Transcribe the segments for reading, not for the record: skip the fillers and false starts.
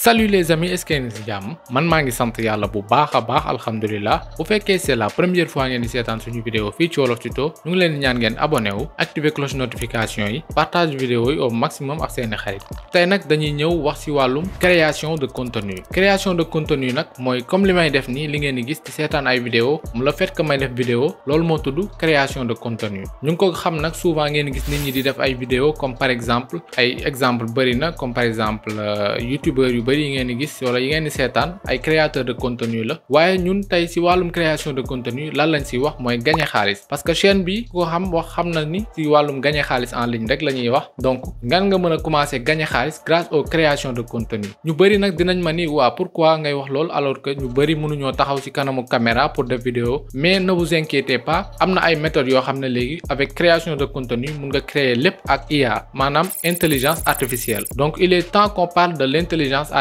Salut les amis, est-ce que yéen ci jàmm man maa ngi sant yàlla bu baax a baax alhamdulilah bu fekkee c'est la première fois ngeen di seetaan suñu vidéo fii ci Wolof Tuto ñu ngi leen di ñaan ngeen abonné wu activer cloche notification yi partage vidéo yi au maximum ak seeni xarit tey nag dañuy ñëw wax ci wàllum création de contenu nag mooy comme li may def nii li ngeen di gis ci seetaan ay vidéo le fait que may def vidéo loolu moo tudd création de contenu ñu ngi ko xam nag souvent ngeen gis nit ñi di def ay vidéo comme par exemple ay exemple bëri na comme par exemple youtubeur yu yi ngeen di gis wala yi ngeen di seetaan ay créateur de contenu la waaye ñun tey ci wàllum création de contenu lan lañ ci wax mooy gagner xaalis parce que chaîne bi ko xam na ni ci wàllum gagner xaalis en ligne rek la ñuy wax donc ngan nga mën a commencer gagner xaalis grâce aux créations de contenu ñu bëri nag dinañ ma ni waa pourquoi ngay wax loolu alors que ñu bëri mënuñoo taxaw ci kanamu caméra pour def vidéo mais ne vous inquiétez pas am na ay méthodes yoo xam ne léegi avec création de contenu mun nga créer lépp ak IA maanaam intelligence artificielle donc il est temps qu'on parle de l'intelligence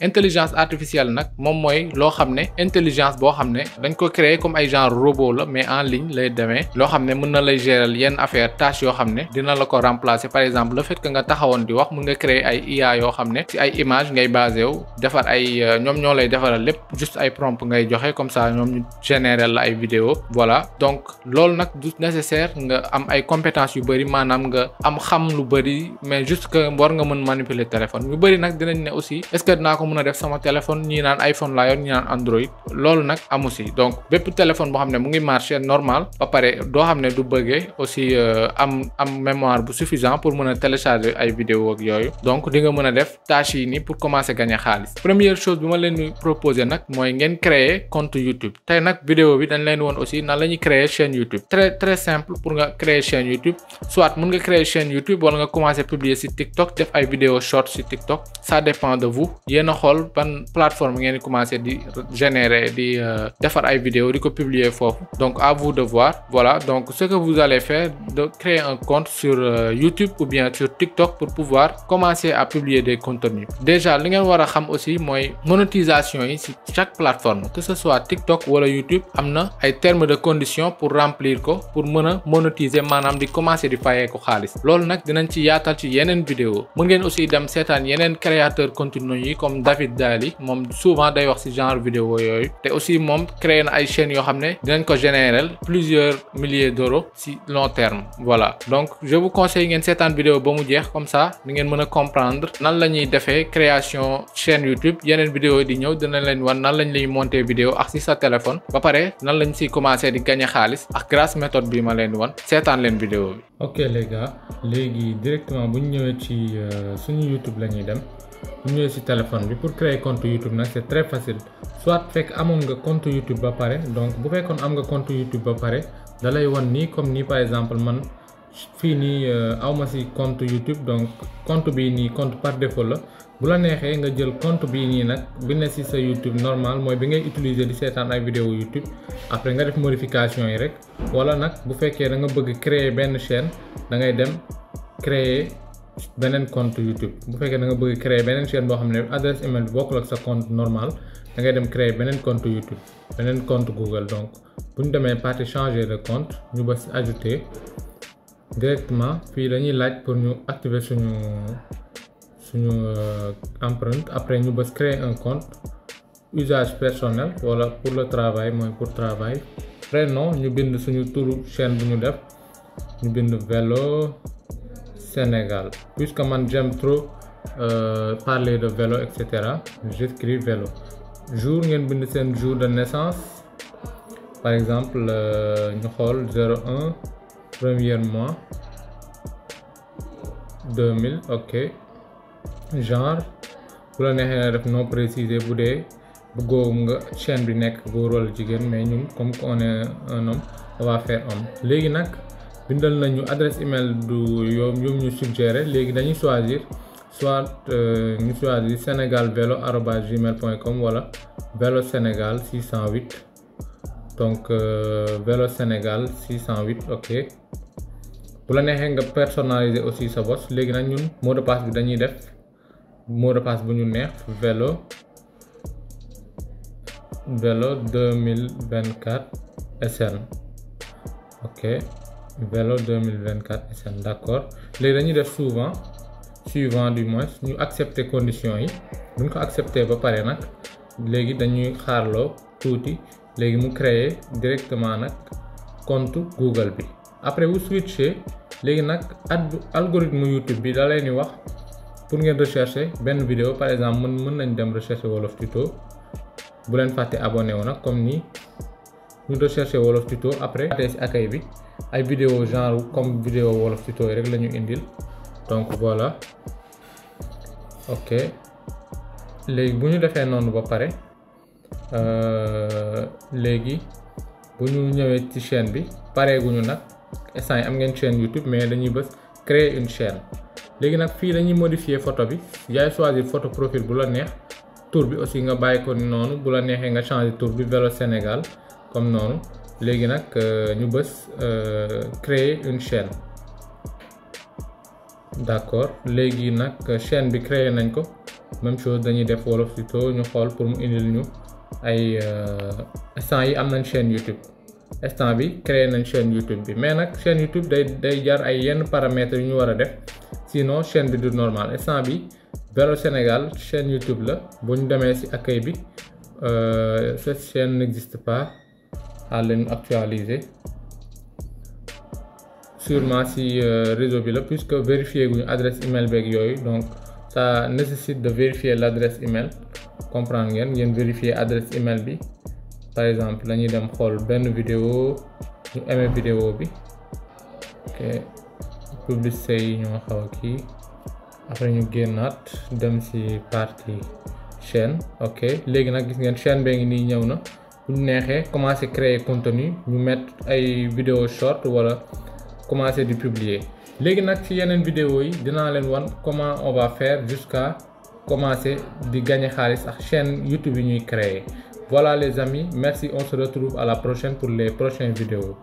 intelligence artificielle nag moom mooy loo xam ne intelligence boo xam ne dañ ko créer comme ay genre robot la mais en ligne lay demee loo xam ne mën na lay gérer yenn affaire tâches yoo xam ne dina la ko remplacer par exemple le fait que nga taxawoon di wax mën nga créer ay IA yoo xam ne ci ay image ngay basé wu defar ay ñoom ñoo lay defaral lépp juste ay prompt ngay joxe comme ça ñoom ñu générer la ay vidéo voilà donc loolu nag du nécessaire nga am ay compétences yu bëri maanaam nga am xam lu bëri mais juste que war nga mën manipuler téléphone ñu bëri nag dinañ ne aussi est-ce que dinaa ko mën a def sama téléphone ñii naan iPhone laa yor ñii naan Android loolu nag amu si donc bépp téléphone boo xam ne mu ngi marché normal ba pare doo xam ne du bëggee aussi am mémoire bu suffisant pour mën a télécharger ay vidéo ak yooyu donc di nga mën a def tâches yi nii pour commencer gagner xaalis première chose bi ma leen di proposer nag mooy ngeen créer compte YouTube tey nag vidéo bi dañ leen woon aussi nan la ñuy créer chaîne YouTube très simple pour nga créer chaîne YouTube soit mën nga créer chaîne YouTube wala nga commencer publier ci TikTok def ay vidéo short ci TikTok ça dépend de vous yéen a xool ban plateforme ngeen di commencer di générer di defar ay vidéo di ko publier foofu donc à vous de voir voilà donc ce que vous allez faire de créer un compte sur YouTube ou bien sur TikTok pour pouvoir commencer à publier des contenus déjà li ngeen war a xam aussi mooy monétisation yi ci chaque plateforme que ce soit TikTok wala YouTube am na ay termes de conditions pour remplir ko pour mën a monétiser maanaam di commencer di fayee ko xaalis loolu nag dinañ ci yaatal ci yeneen vidéo mën ngeen aussi dem seetaan yeneen créateur contenu yi comme David Dali moom souvent day wax ci genre vidéo yooyu te aussi moom créé na ay chaînes yoo xam ne dinañ ko générer plusieurs milliers d'euros ci long terme voilà donc je vous conseille ngeen seetaan vidéo ba mu jeex comme ça di ngeen mën a comprendre nan la ñuy defee création chaîne YouTube yeneen vidéo yi di ñëw dina leen wan nan lañ lay monter vidéo ak ci sa téléphone ba pare nan lañ ci commencer di gagner xaalis ak grâce méthode bi ma leen wan seetaan leen vidéo bi. ok les gars léegi directement bu ñu ñëwee ci suñu YouTube la ñuy dem. bu ñëwee ci téléphone bi pour créer compte YouTube nag c'est très facile soit fekk amoon nga compte YouTube ba pare donc bu fekkoon am nga compte YouTube ba pare da lay wan nii comme nii par exemple man fii nii awma ci compte YouTube donc compte bii nii compte par défaut la bu la neexee nga jël compte bii nii nag bi ne ci sa YouTube normal mooy bi ngay utiliser di seetaan ay vidéo YouTube après nga def modification yi rek wala nag bu fekkee da nga bëgg créer benn chaîne da ngay dem créer beneen compte YouTube bu fekkee da nga bëgg créer beneen chaîne boo xam ne adresse email bi bokkul ak sa compte normal da ngay dem créer beneen compte YouTube beneen compte Google donc bu ñu demee partie changer de compte ñu bës ajouter directement fii dañuy laaj pour ñu activer suñu empreinte après ñu bës créer un compte usage personnel wala pour le travail mooy pour travail prénom ñu bind suñu turu chaîne bu ñu def ñu bind vélo Sénégal puisque man j'aime trop parler de vélo etc j'écris vélo jour ngeen bind seen jour de naissance par exemple ñu xool 01 premier mois 2000 ok genre bu la neexee na def non précisé bu dee bëggoo nga chaîne bi nekk góor wala jigéen mais ñun comme on est un homme on va faire homme léegi nag bindal nañu adresse email du yoom ñu suggéré léegi dañuy choisir soit ñu choisir senegalvelo@gmail.com wala vélo Sénégal 608 donc vélo Sénégal 608 ok bu la neexee nga personnaliser aussi sa bos léegi nag ñun mot de passe bi dañuy def mot de passe bu ñu neex vélo 2024 SN ok Vélo 2024 SN d'accord léegi dañuy def suivant du moins ñu accepter conditions yi buñ ko accepter ba pare nag léegi dañuy xaarloo tuuti léegi mu créer directement nag compte Google bi après vous switcher léegi nag algorithme YouTube bi da leen di wax pour ngeen rechercher benn vidéo par exemple mën nañ dem rechercher Wolof Tuto bu leen fàtte abonné wu nag comme nii ñu rechercher Wolof Tuto après ci accueil bi ay vidéo genre comme vidéo Wolof Tuto yi rek la ñu indil donc voilà ok léegi bu ñu defee noonu ba pare léegi bu ñu ñëwee ci chaîne bi pareeguñu nag instant yi am ngeen chaîne YouTube mais dañuy bës créer une chaîne léegi nag fii dañuy modifier photo bi yaay choisir photo profil bu la neex tour bi aussi nga bàyyi ko noonu bu la neexee nga changer tour bi Vélo Sénégal comme noonu léegi nag ñu bës créer une chaîne d'accord léegi nag chaîne bi créer nañ ko même chose dañuy def Wolof Tuto ñu xool pour mu indil ñu ay instant yi am nañ chaîne YouTube instant bi créer nañ chaîne YouTube bi mais nag chaîne YouTube day jar ay yenn paramètres yu ñu war a def sinon chaîne bi du normal instant bi Vélo Sénégal chaîne YouTube la bu ñu demee ci accueil bi cette chaîne n'existe pas à leen actualiser sûrement si réseau bi la puisque vérifier guñu adresse email beeg yooyu donc ça nécessite de vérifier l'adresse email comprendre ngeen vérifier adresse email bi par exemple dañuy dem xool benn vidéo ñu aimer vidéo bi ok publicité yi ñoo xaw a kii après ñu génnaat dem ci partie chaîne ok léegi nag gis ngeen chaîne bee ngi nii ñëw na bu ñu neexee commencer créer contenu ñu mettre ay vidéo short wala commencer di publier léegi nag ci yeneen vidéo yi dinaa leen wan comment on va faire jusqu'à commencer di gagner xaalis ak chaîne YouTube yi ñuy créer voilà les amis merci on se retrouve à la prochaine pour les prochaines vidéos